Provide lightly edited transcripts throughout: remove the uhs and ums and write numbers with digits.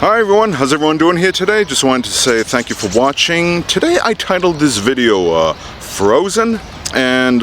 Hi everyone, how's everyone doing here today? Just wanted to say thank you for watching. Today I titled this video Frozen, and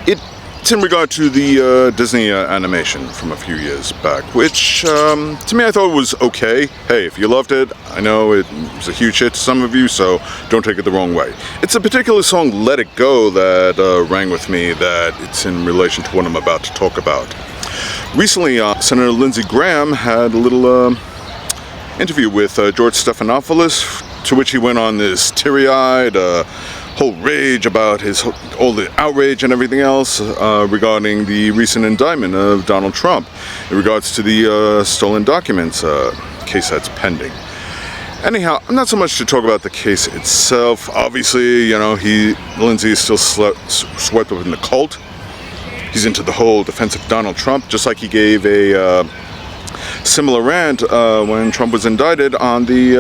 it's in regard to the Disney animation from a few years back, which to me I thought was okay. Hey, if you loved it, I know it was a huge hit to some of you, so don't take it the wrong way. It's a particular song, Let It Go, that rang with me, that it's in relation to what I'm about to talk about. Recently, Senator Lindsey Graham had a little interview with George Stephanopoulos, to which he went on this teary-eyed whole rage about all the outrage and everything else regarding the recent indictment of Donald Trump in regards to the stolen documents case that's pending. Anyhow, I'm not so much to talk about the case itself. Obviously, you know, Lindsey is still swept up in the cult. He's into the whole defense of Donald Trump, just like he gave a similar rant when Trump was indicted on the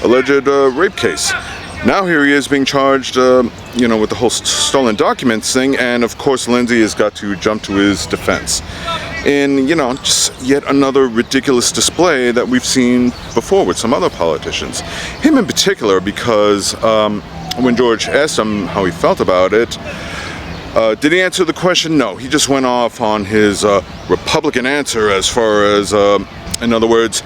alleged rape case. Now here he is being charged, you know, with the whole stolen documents thing, and of course Lindsey has got to jump to his defense in, you know, just yet another ridiculous display that we've seen before with some other politicians. Him in particular, because when George asked him how he felt about it, did he answer the question? No, he just went off on his Republican answer as far as, in other words,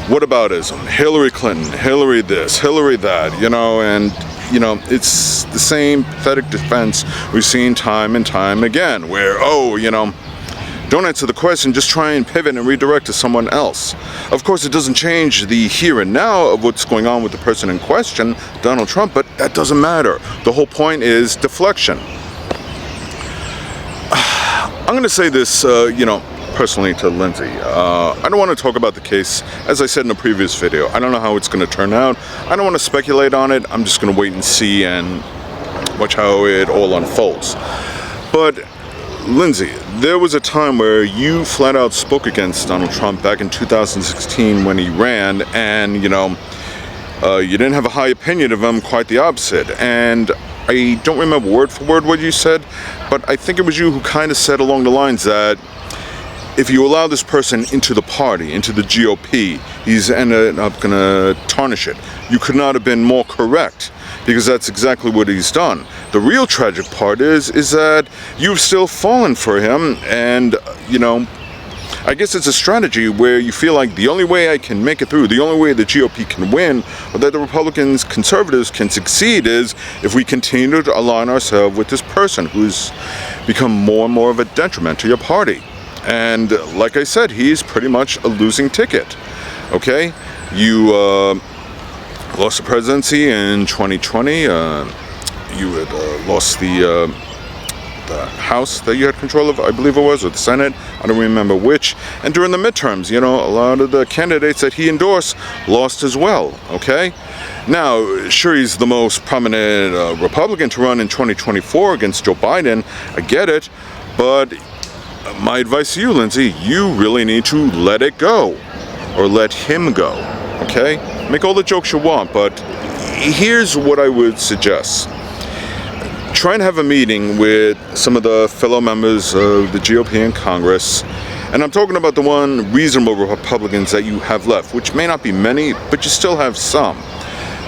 whataboutism, Hillary Clinton, Hillary this, Hillary that, you know, and, you know, it's the same pathetic defense we've seen time and time again, where, oh, you know, don't answer the question, just try and pivot and redirect to someone else. Of course, it doesn't change the here and now of what's going on with the person in question, Donald Trump, but that doesn't matter. The whole point is deflection. I'm going to say this, you know, personally to Lindsey. I don't want to talk about the case. As I said in the previous video, I don't know how it's going to turn out. I don't want to speculate on it. I'm just going to wait and see and watch how it all unfolds. But Lindsey, there was a time where you flat out spoke against Donald Trump back in 2016 when he ran, and, you know, you didn't have a high opinion of him, quite the opposite. And I don't remember word for word what you said, but I think it was you who kind of said along the lines that if you allow this person into the party, into the GOP, he's ended up going to tarnish it. You could not have been more correct, because that's exactly what he's done. The real tragic part is that you've still fallen for him, and, you know, I guess it's a strategy where you feel like the only way I can make it through, the only way the GOP can win, or that the Republicans, conservatives can succeed, is if we continue to align ourselves with this person who's become more and more of a detriment to your party. And like I said, he's pretty much a losing ticket. Okay? You lost the presidency in 2020. You had lost the House that you had control of, I believe it was, or the Senate, I don't remember which. And during the midterms, you know, a lot of the candidates that he endorsed lost as well, okay? Now, sure, he's the most prominent Republican to run in 2024 against Joe Biden, I get it, but my advice to you, Lindsey, you really need to let it go, or let him go, okay? Make all the jokes you want, but here's what I would suggest. Try and have a meeting with some of the fellow members of the GOP in Congress, and I'm talking about the one reasonable Republicans that you have left, which may not be many, but you still have some.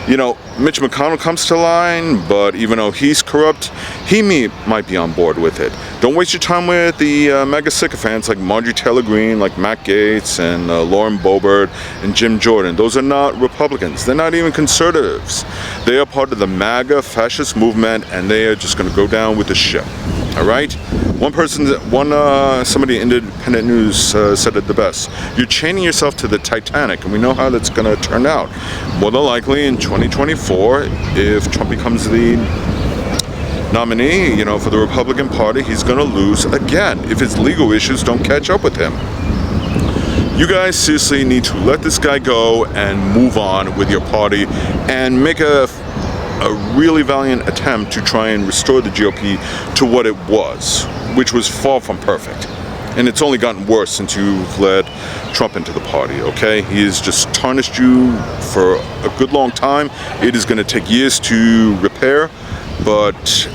You know, Mitch McConnell comes to line, but even though he's corrupt, he might be on board with it. Don't waste your time with the maga sycophants like Marjorie Taylor Greene, like Matt Gaetz, and Lauren Boebert, and Jim Jordan. Those are not Republicans. They're not even conservatives. They are part of the MAGA fascist movement, and they are just going to go down with the ship. All right? Somebody in Independent News said it the best. You're chaining yourself to the Titanic, and we know how that's going to turn out. More than likely in 2024, if Trump becomes the nominee, you know, for the Republican Party, he's going to lose again if his legal issues don't catch up with him. You guys seriously need to let this guy go and move on with your party and make a really valiant attempt to try and restore the GOP to what it was, which was far from perfect. And it's only gotten worse since you've led Trump into the party, okay? He has just tarnished you for a good long time. It is going to take years to repair, but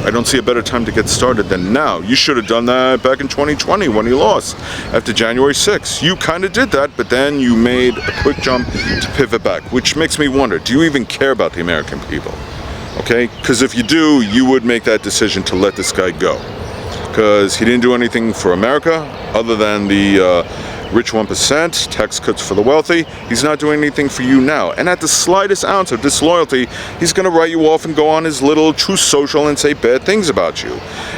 I don't see a better time to get started than now. You should have done that back in 2020 when you lost after January 6th. You kind of did that, but then you made a quick jump to pivot back, which makes me wonder, do you even care about the American people? Okay, because if you do, you would make that decision to let this guy go. Because he didn't do anything for America other than the rich 1%, tax cuts for the wealthy. He's not doing anything for you now. And at the slightest ounce of disloyalty, he's going to write you off and go on his little Truth Social and say bad things about you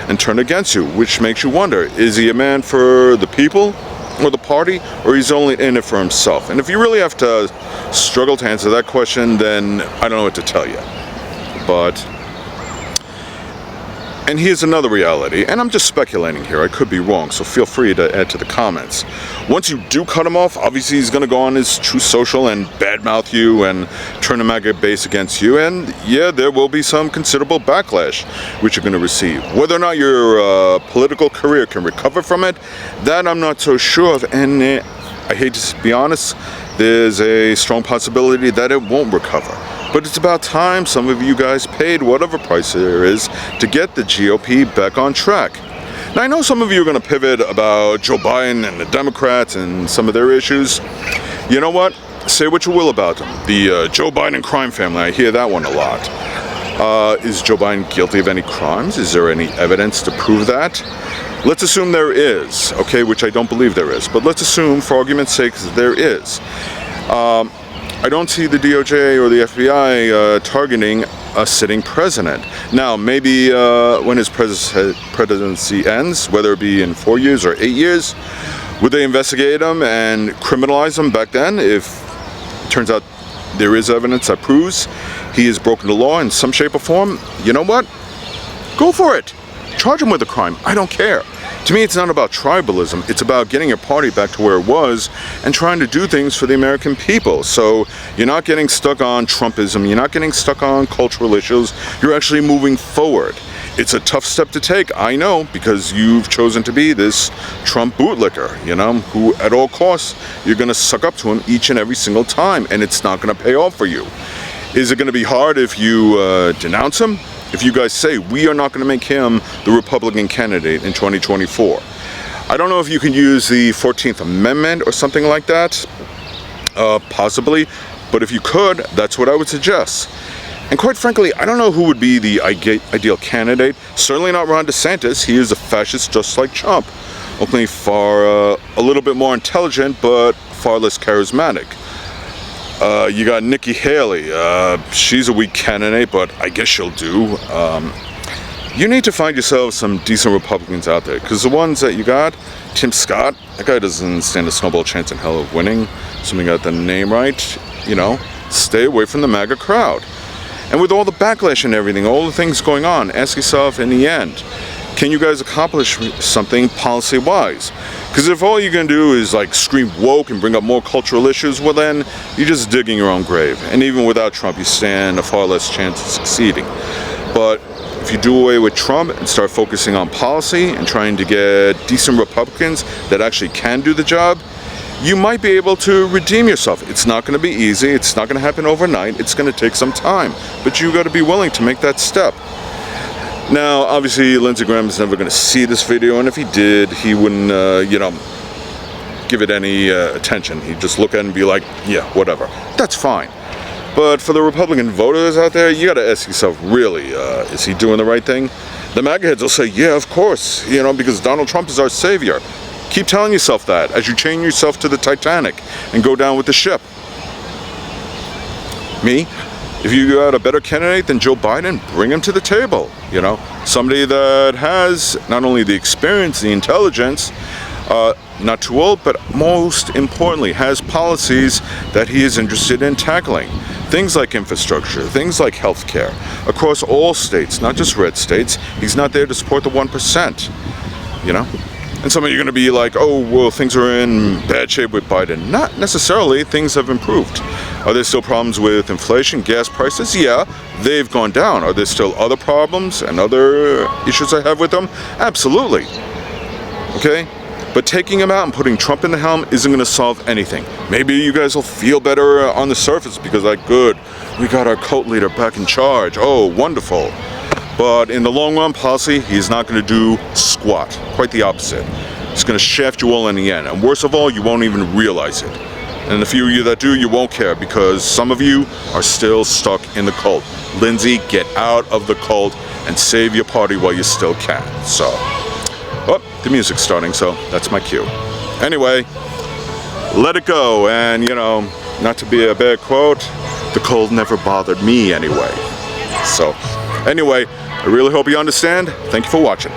and turn against you, which makes you wonder, is he a man for the people or the party, or he's only in it for himself? And if you really have to struggle to answer that question, then I don't know what to tell you. And here's another reality, and I'm just speculating here, I could be wrong, so feel free to add to the comments. Once you do cut him off, obviously he's going to go on his Truth Social and badmouth you and turn the MAGA base against you, and yeah, there will be some considerable backlash which you're going to receive. Whether or not your political career can recover from it, that I'm not so sure of, and I hate to be honest, there's a strong possibility that it won't recover. But it's about time some of you guys paid whatever price there is to get the GOP back on track. Now, I know some of you are going to pivot about Joe Biden and the Democrats and some of their issues. You know what? Say what you will about them. The Joe Biden crime family, I hear that one a lot. Is Joe Biden guilty of any crimes? Is there any evidence to prove that? Let's assume there is, okay, which I don't believe there is, but let's assume, for argument's sake, there is. I don't see the DOJ or the FBI targeting a sitting president. Now, maybe when his presidency ends, whether it be in 4 years or 8 years, would they investigate him and criminalize him back then if it turns out there is evidence that proves he has broken the law in some shape or form? You know what? Go for it. Charge him with a crime. I don't care. To me, it's not about tribalism. It's about getting your party back to where it was and trying to do things for the American people. So you're not getting stuck on Trumpism. You're not getting stuck on cultural issues. You're actually moving forward. It's a tough step to take, I know, because you've chosen to be this Trump bootlicker, you know, who at all costs, you're going to suck up to him each and every single time, and it's not going to pay off for you. Is it going to be hard if you denounce him? If you guys say, we are not going to make him the Republican candidate in 2024. I don't know if you can use the 14th Amendment or something like that, possibly, but if you could, that's what I would suggest. And quite frankly, I don't know who would be the ideal candidate. Certainly not Ron DeSantis. He is a fascist just like Trump, only far a little bit more intelligent, but far less charismatic. You got Nikki Haley. She's a weak candidate, but I guess she'll do. You need to find yourself some decent Republicans out there, because the ones that you got, Tim Scott, that guy doesn't stand a snowball chance in hell of winning. Assuming I got the name right, you know, stay away from the MAGA crowd. And with all the backlash and everything, all the things going on, ask yourself in the end, can you guys accomplish something policy-wise? Because if all you're going to do is like scream woke and bring up more cultural issues, well then, you're just digging your own grave. And even without Trump, you stand a far less chance of succeeding. But if you do away with Trump and start focusing on policy and trying to get decent Republicans that actually can do the job, you might be able to redeem yourself. It's not going to be easy. It's not going to happen overnight. It's going to take some time. But you got to be willing to make that step. Now, obviously, Lindsey Graham is never going to see this video, and if he did, he wouldn't, you know, give it any attention. He'd just look at it and be like, yeah, whatever. That's fine. But for the Republican voters out there, you got to ask yourself, really, is he doing the right thing? The MAGA heads will say, yeah, of course, you know, because Donald Trump is our savior. Keep telling yourself that as you chain yourself to the Titanic and go down with the ship. Me? If you got a better candidate than Joe Biden, bring him to the table, you know. Somebody that has not only the experience, the intelligence, not too old, but most importantly, has policies that he is interested in tackling. Things like infrastructure, things like healthcare, across all states, not just red states. He's not there to support the 1%, you know. And some of you are going to be like, oh, well, things are in bad shape with Biden. Not necessarily. Things have improved. Are there still problems with inflation, gas prices? Yeah, they've gone down. Are there still other problems and other issues I have with them? Absolutely. Okay? But taking him out and putting Trump in the helm isn't going to solve anything. Maybe you guys will feel better on the surface because, like, good, we got our cult leader back in charge. Oh, wonderful. But in the long run, policy, he's not going to do squat. Quite the opposite. He's going to shaft you all in the end. And worst of all, you won't even realize it. And the few of you that do, you won't care, because some of you are still stuck in the cult. Lindsay, get out of the cult and save your party while you still can. So, oh, the music's starting, so that's my cue. Anyway, let it go. And, you know, not to be a bad quote, the cult never bothered me anyway. So, anyway, I really hope you understand. Thank you for watching.